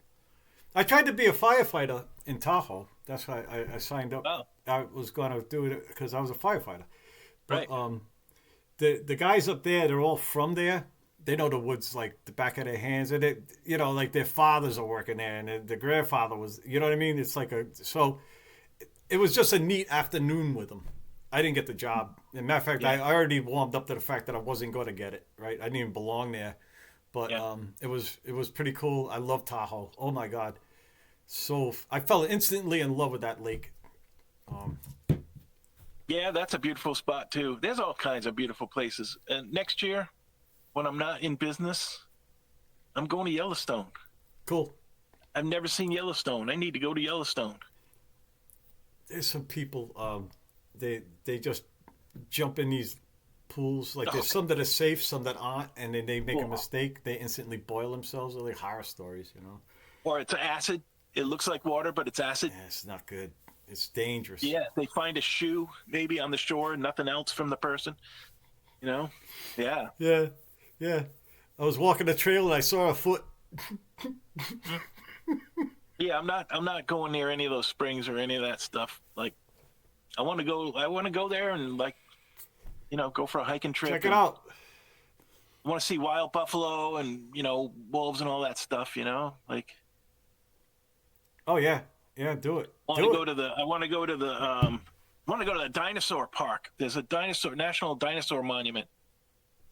I tried to be a firefighter in Tahoe. That's why I signed up. Oh. I was going to do it because I was a firefighter. But Right. the guys up there, they're all from there. They know the woods like the back of their hands, and it, like their fathers are working there, and their grandfather was. You know what I mean? It's like so. It was just a neat afternoon with them. I didn't get the job. As a matter of fact, Yeah. I already warmed up to the fact that I wasn't going to get it. Right? I didn't even belong there. But Yeah. it was pretty cool. I love Tahoe. Oh my God. So I fell instantly in love with that lake. Yeah, that's a beautiful spot too. There's all kinds of beautiful places. And next year, when I'm not in business, I'm going to Yellowstone. Cool. I've never seen Yellowstone. I need to go to Yellowstone. There's some people, they just jump in these pools. Like there's some that are safe, some that aren't, and then they make a mistake. They instantly boil themselves. They're like horror stories, you know. Or it's acid. It looks like water, but it's acid. Yeah, it's not good. It's dangerous. Yeah, they find a shoe maybe on the shore, nothing else from the person. You know? Yeah. Yeah, yeah. I was walking the trail and I saw a foot. Yeah, I'm not going near any of those springs or any of that stuff. Like I want to go there and like go for a hiking trip. Check it out. I want to see wild buffalo and, wolves and all that stuff, like Oh yeah. Yeah, do it. I want to go to the dinosaur park. There's a national dinosaur monument.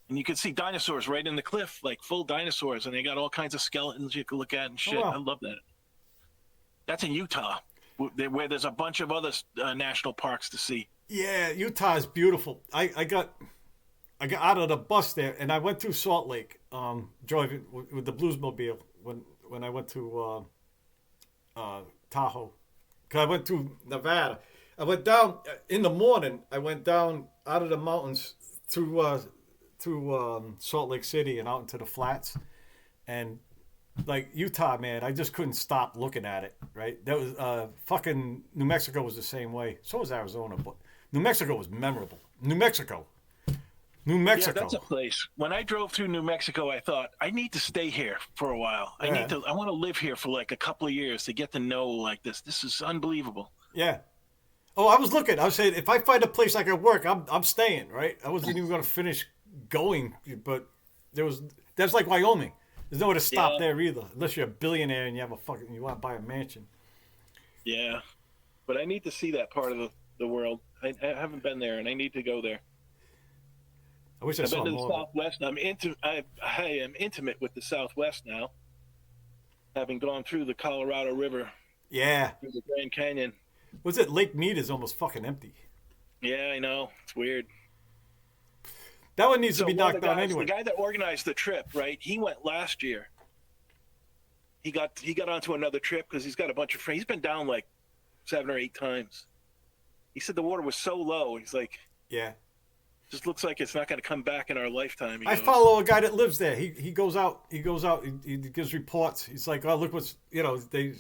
And you can see dinosaurs right in the cliff, like full dinosaurs, and they got all kinds of skeletons you can look at and shit. Oh, wow. I love that. That's in Utah, where there's a bunch of other national parks to see. Yeah, Utah is beautiful. I got out of the bus there and I went through Salt Lake, driving with the Bluesmobile when I went to Tahoe. 'Cause I went through Nevada. I went down in the morning. I went down out of the mountains through Salt Lake City and out into the flats, and like Utah, man, I just couldn't stop looking at it. Right, that was fucking New Mexico was the same way. So was Arizona, but New Mexico was memorable. New Mexico. Yeah, that's a place. When I drove through New Mexico, I thought I need to stay here for a while. I want to live here for like a couple of years to get to know like this. This is unbelievable. Yeah. Oh, I was looking. I was saying if I find a place I can work, I'm staying. Right. I wasn't even going to finish going, but that's like Wyoming. There's nowhere to stop there either, unless you're a billionaire and you want to buy a mansion. Yeah, but I need to see that part of the world. I haven't been there, and I need to go there. I wish I've saw been to the more. Southwest. I am intimate with the Southwest now, having gone through the Colorado River. Yeah. Through the Grand Canyon. Was it Lake Mead is almost fucking empty. Yeah, I know. It's weird. That one needs to be knocked down anyway. The guy that organized the trip, right? He went last year. He got onto another trip because he's got a bunch of friends. He's been down like 7 or 8 times. He said the water was so low. He's like, yeah. Just looks like it's not going to come back in our lifetime. I follow a guy that lives there. He goes out. He gives reports. He's like, oh, look what's the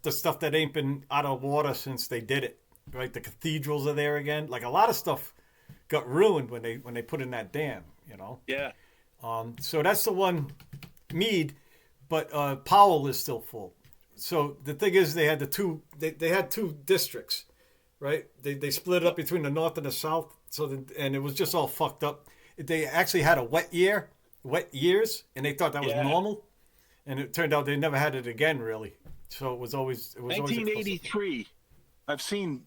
stuff that ain't been out of water since they did it. Right, the cathedrals are there again. Like a lot of stuff got ruined when they put in that dam. Yeah. So that's the one, Mead, but Powell is still full. So the thing is, they had they had 2 districts, right? They split it up between the north and the south. So and it was just all fucked up. They actually had a wet years, and they thought that was normal, and it turned out they never had it again, really. So it was always 1983. I've seen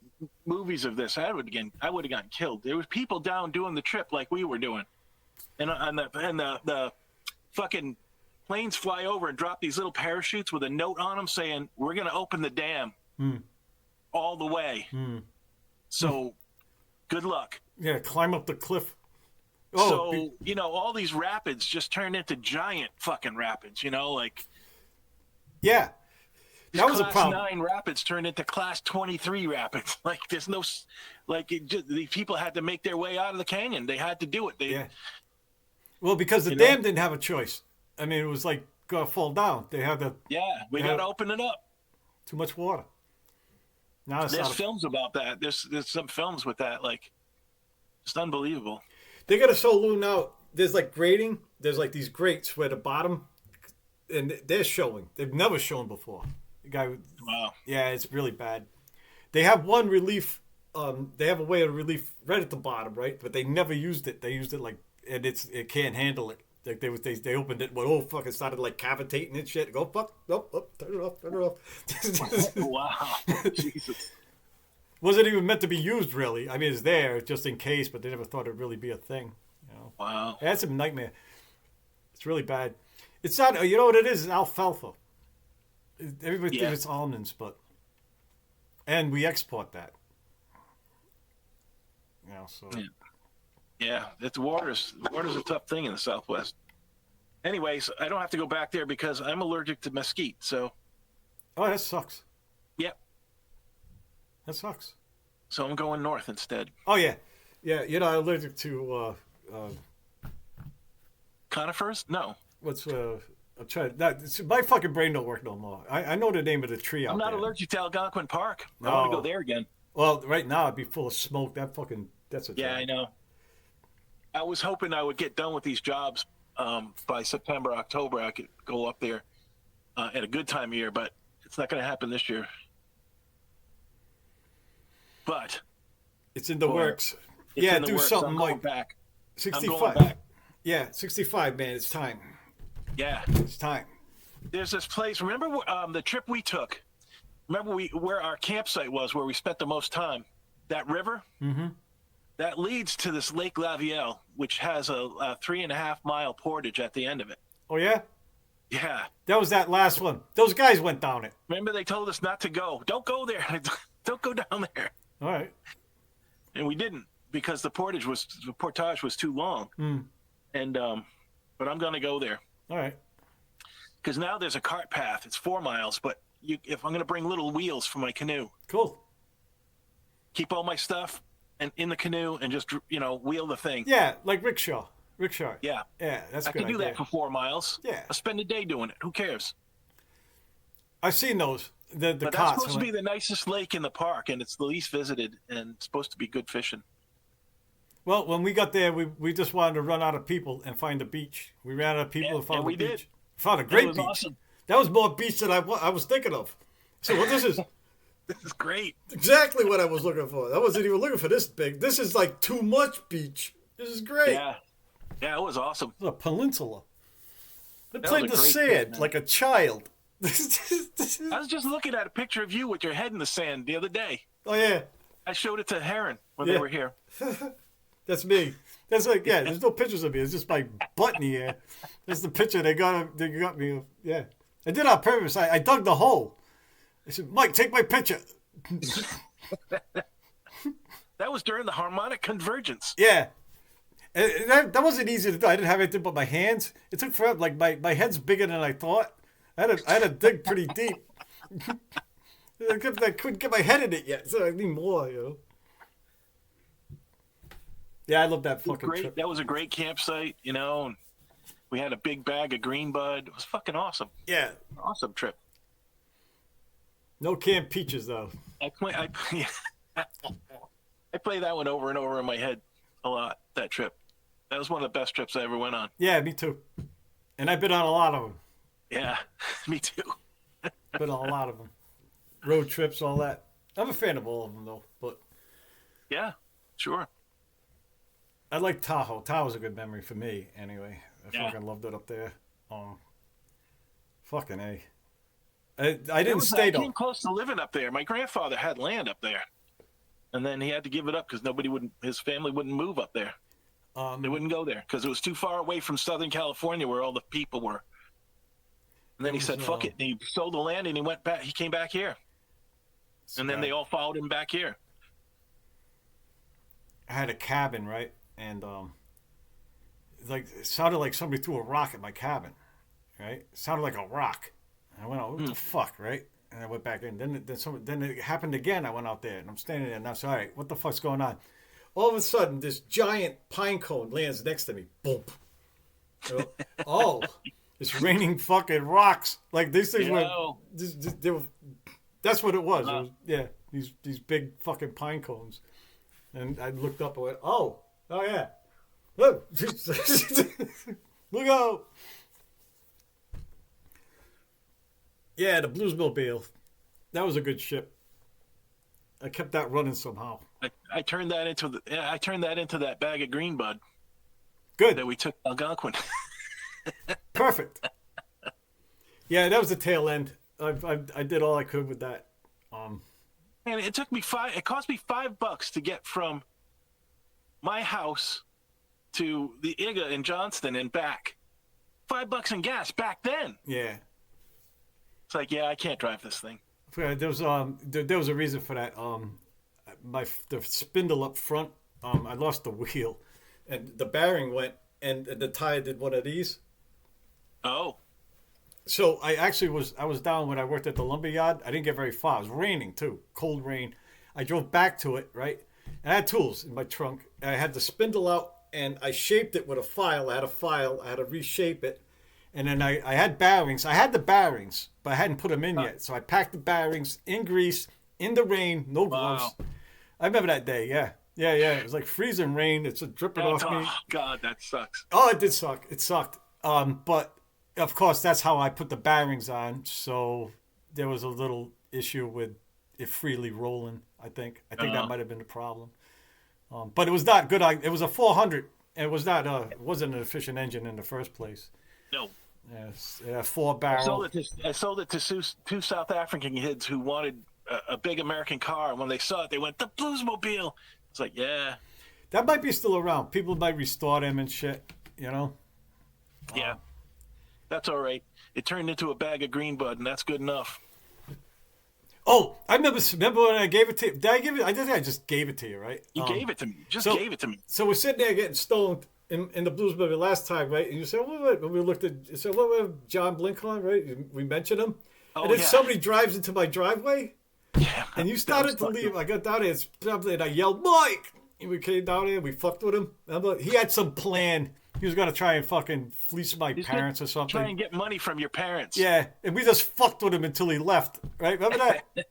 movies of this. I would have gotten killed. There was people down doing the trip like we were doing, and the fucking planes fly over and drop these little parachutes with a note on them saying, "We're going to open the dam all the way." So, good luck. Yeah, climb up the cliff. Oh, so all these rapids just turned into giant fucking rapids. Like yeah. That was a problem. Class 9 rapids turned into class 23 rapids. Like there's no, the people had to make their way out of the canyon. They had to do it. Well, because the dam didn't have a choice. I mean, it was like gonna fall down. They had to. Yeah, we got to open it up. Too much water. Now there's films about that. There's some films with that. Like, it's unbelievable. They got a saloon now. There's like grating. There's like these grates where the bottom, and they're showing. They've never shown before. The guy. Wow. Yeah, it's really bad. They have one relief. They have a way of relief right at the bottom, right? But they never used it. They used it like, and it can't handle it. Like they opened it, but fuck, it started like cavitating and shit. Go fuck, nope, turn it off. Wow, Jesus. Wasn't even meant to be used, really. I mean, it's there just in case, but they never thought it'd really be a thing. Wow. That's a nightmare. It's really bad. It's not. You know what it is? It's alfalfa. Everybody thinks it's almonds, and we export that. So. Yeah, water's a tough thing in the Southwest. Anyways, I don't have to go back there because I'm allergic to mesquite. So, Oh, that sucks. yep. That sucks. So I'm going north instead. Oh yeah, yeah. You're not allergic to Conifers? No, what's I'm trying. My fucking brain don't work no more. I know the name of the tree out I'm not there. allergic to Algonquin Park. I want to No. go there again. Well, right now it'd be full of smoke. That's a Yeah, I know. I was hoping I would get done with these jobs by September, October. I could go up there at a good time of year, but it's not going to happen this year. But It's in the Or- works. it's Yeah, in the do works. something I'm going like back. I'm 65. going back. Yeah, 65, man. It's time. Yeah. It's time. There's this place. Remember the trip we took? Remember where our campsite was, where we spent the most time? That river? Mm-hmm. That leads to this Lake Lavielle, which has a 3.5-mile portage at the end of it. Oh yeah, Yeah. that was that last one. Those guys went down it. Remember they told us not to go. Don't go there. Don't go down there. All right. And we didn't because the portage was too long. Mm. And but I'm going to go there All right. because now there's a cart path. It's 4 miles, but if I'm going to bring little wheels for my canoe, Cool. keep all my stuff and in the canoe and just wheel the thing. Yeah, like rickshaw. Rickshaw. Yeah. Yeah, that's a I good can do idea. that for 4 miles. Yeah. I'll spend a day doing it. Who cares? I've seen those. The But that's cots. supposed to be the nicest lake in the park, and it's the least visited, and it's supposed to be good fishing. Well, when we got there, we just wanted to run out of people and find a beach. We ran out of people Yeah, and found and a we beach. did. Found a It great was beach. awesome. That was more beach than I was thinking of. So what this is This is great. exactly what I was looking for. I wasn't even looking for this big. This is like too much beach. This is great. Yeah. Yeah, it was awesome. It's a peninsula. I was played a the great sand trip, man. like a child. I was just looking at a picture of you with your head in the sand the other day. Oh yeah, I showed it to Heron when Yeah. they were here. that's me. That's like there's no pictures of me. It's just my butt in the air. That's the picture they got me. Yeah, I did it on purpose. I dug the hole. I said, Mike, take my picture. That was during the harmonic convergence. Yeah. And that wasn't easy to do. I didn't have anything but my hands. It took forever. Like my head's bigger than I thought. I had to dig pretty deep. I couldn't get my head in it yet, so I need more, Yeah, I love that fucking Great. trip. That was a great campsite, and we had a big bag of green bud. It was fucking awesome. Yeah. Awesome trip. No canned peaches though. I play that one over and over in my head a lot. That trip. That was one of the best trips I ever went on. Yeah, me too. And I've been on a lot of them. Yeah, me too. Been on a lot of them. Road trips, all that. I'm a fan of all of them though. But Yeah, sure. I like Tahoe. Tahoe's a good memory for me, anyway. I Yeah. fucking loved it up there. Fucking A. I didn't I stay though. came close to living up there. My grandfather had land up there, and then he had to give it up because his family wouldn't move up there. They wouldn't go there because it was too far away from Southern California where all the people were. And then he said, "Fuck it." And he sold the land and he went back. He came back here, and then they all followed him back here. I had a cabin, right? And it sounded like somebody threw a rock at my cabin, right? It sounded like a rock. And I went out, what the fuck, right? And I went back in. Then it happened again. I went out there and I'm standing there and I said, all right, what the fuck's going on? All of a sudden, this giant pine cone lands next to me. Boom. Oh, it's raining fucking rocks. Like these things Yo. they were. That's what it was. It was yeah, these big fucking pine cones. And I looked up and went, oh yeah. Look, look out. Yeah, the Bluesmobile. That was a good ship. I kept that running somehow. I turned that into that bag of green bud Good. that we took to Algonquin. Perfect. Yeah, that was the tail end. I did all I could with that. And it took me it cost me $5 to get from my house to the IGA in Johnston and back. $5 in gas back then. Yeah. It's like, yeah, I can't drive this thing. There was a reason for that. The spindle up front, I lost the wheel, and the bearing went, and the tire did one of these, Oh, So I was down when I worked at the lumber yard. I didn't get very far. It was raining too, cold rain. I drove back to it, right? And I had tools in my trunk. I had the spindle out and I shaped it with a file. I had to reshape it. And then I had bearings. I had the bearings, but I hadn't put them in yet. So I packed the bearings in grease, in the rain, no gloves. Wow. I remember that day, yeah. Yeah, yeah. It was like freezing rain. It's dripping off me. oh God, that sucks. Oh, it did suck. It sucked. But of course, that's how I put the bearings on. So there was a little issue with it freely rolling. I think that might have been the problem. But it was not good. It was a 400. And it was not. It wasn't an efficient engine in the first place. No. Yes, yeah, 4 I barrel. sold it to two South African kids who wanted a big American car. And when they saw it, they went, "The Bluesmobile." It's like, yeah, That might be still around. People might restore them and shit. You know. yeah. That's all right. It turned into a bag of green bud, and that's good enough. Oh, I remember when I gave it to you. Did I give it? I think I just gave it to you, right? You gave it to me. Just so- gave it to me. So we're sitting there getting stoned in the Bluesmobile last time, right? And you said, what? We looked at, you said, what, John Blinkhorn, right? We mentioned him. Oh, And then yeah. somebody drives into my driveway, Yeah. and you started to leave. I got down there, and I yelled, Mike! And we came down there, we fucked with him. He had some plan. He was going to try and fucking fleece my parents or something. Try and get money from your parents. Yeah, and we just fucked with him until he left, right? Remember that?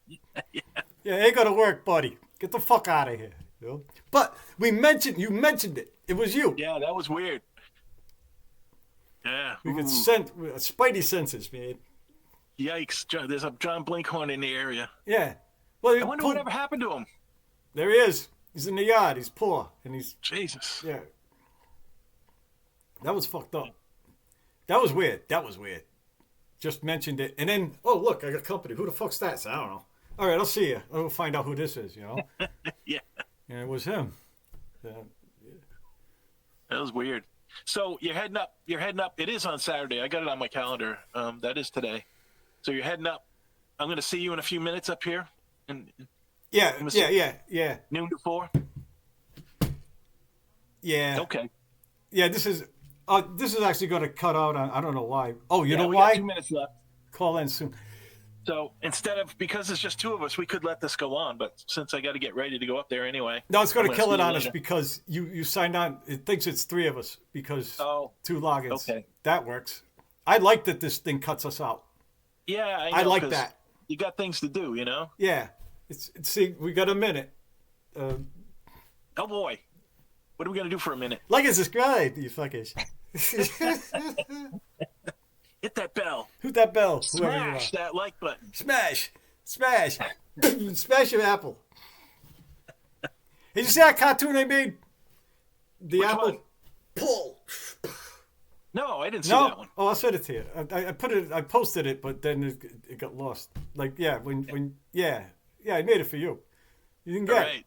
Yeah, ain't gonna work, buddy. Get the fuck out of here. You know? But you mentioned it. It was you. Yeah, that was weird. Yeah. We Ooh, could sense spidey senses, man. yikes. There's a John Blinkhorn in the area. Yeah. Well, I wonder whatever happened to him. there he is. He's in the yard. He's poor, and he's Jesus. yeah. That was fucked up. That was weird. Just mentioned it, and then look, I got company. Who the fuck's that? I said, I don't know. All right, I'll see you. I'll find out who this is. You know. Yeah. And it was him. Yeah. That was weird. So you're heading up. It is on Saturday. I got it on my calendar. That is today. So you're heading up. I'm going to see you in a few minutes up here, in Yeah, me see. yeah. noon to 4. Yeah. Okay. Yeah, this is actually going to cut out on, I don't know why. Oh, you know we why? got 2 minutes left. Call in soon. So because it's just 2 of us, we could let this go on. But since I got to get ready to go up there anyway. No, it's going I'm to gonna kill it see you on us later. because you signed on. It thinks it's 3 of us because 2 logins. okay. That works. I like that this thing cuts us out. Yeah, I know, like 'cause that. You got things to do, you know. Yeah. See, we got a minute. Oh boy, what are we gonna do for a minute? Like and subscribe, you fuckers. Hit that bell. Hoot that bell, whoever you are. Smash that like button. Smash. Smash your apple. Did you see that cartoon I made? The Which apple. one? Pull. No, I didn't see No. that one. Oh, I'll send it to you. I put it. I posted it, but then it got lost. Like when I made it for you. You didn't All get it. right.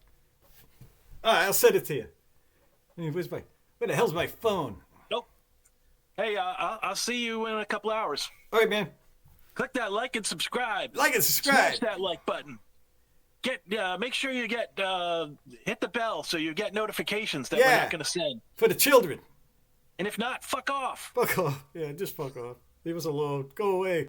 All right, I'll send it to you. Where the hell's my phone? Nope. Hey, I'll see you in a couple hours. All right, man. Click that like and subscribe. Like and subscribe. Smash that like button. Make sure you hit the bell so you get notifications that we're Yeah. not going to send. For the children. And if not, fuck off. Fuck off. Yeah, just fuck off. Leave us alone. Go away.